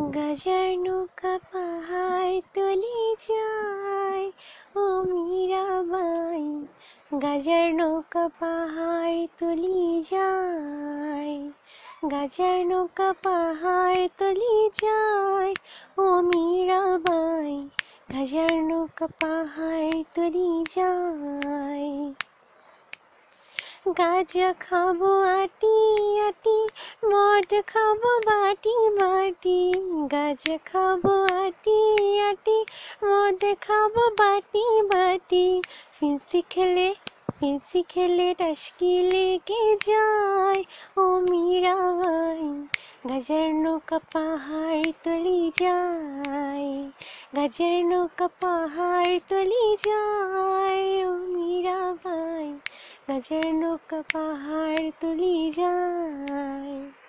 গাজার নৌকা পাহাড় তলে যায় ও মীরাবাই, গাজার নৌকা পাহাড় তলে যায়, গাজার নৌকা পাহাড় তলে যায় ও মীরাবাই, গাজার নৌকা পাহাড় তলে যায়। গাজা খাবো আটি আটি, মদ খাবো বাটি বাটি, গাজা খাবো আটি আটি, মদ খাবো বাটি বাটি, ফিন্সি খেলে টাসকি লেগে যায় ও মীরাবাই, গাজার নৌকা পাহাড় তলে যায়, গাজার নৌকা পাহাড় তলে যায় ও মীরাবাই, গাজার নৌকা পাহাড় তলে যায়।